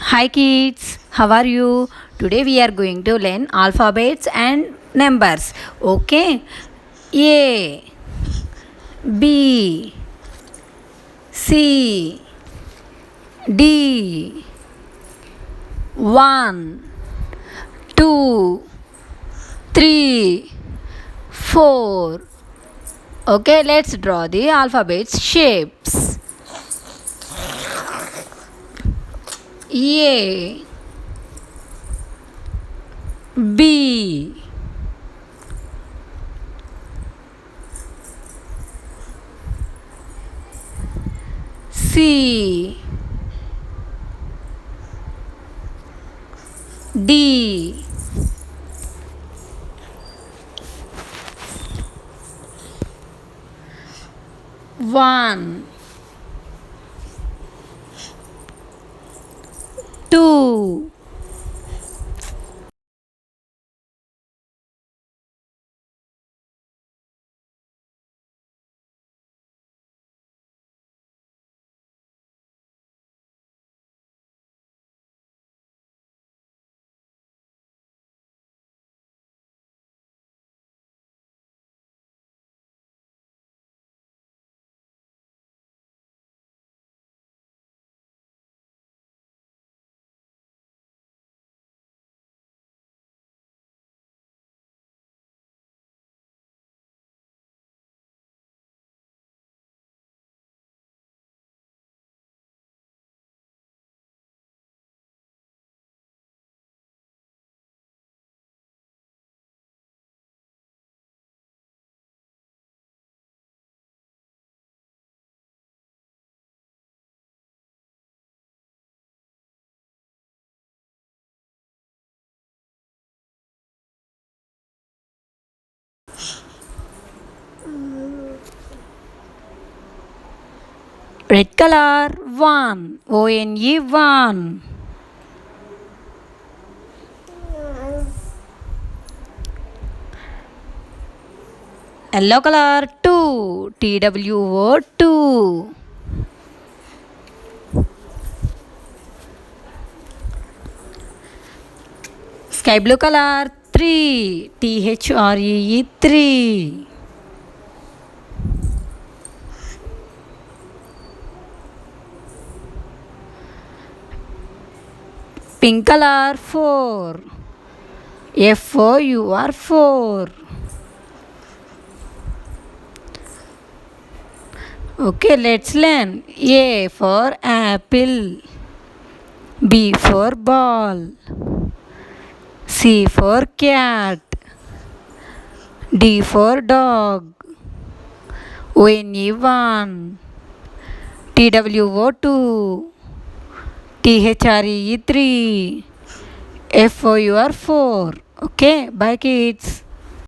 Hi kids, how are you? Today we are going to learn alphabets and numbers. Okay? A, B, C, D, 1, 2, 3, 4. Okay, let's draw the alphabets shapes. A, B, C, D, 1, 2, red color 1, O-N-E 1. Yellow color 2, T-W-O 2. Sky blue color 3, T-H-R-E-E 3. Pink color 4, F-O-U-R 4. Okay, let's learn. A for apple, B for ball, C for cat, D for dog, O-N-E 1, T-W-O 2, T-H-R-E-E 3, F-O-U-R 4. Okay, bye kids.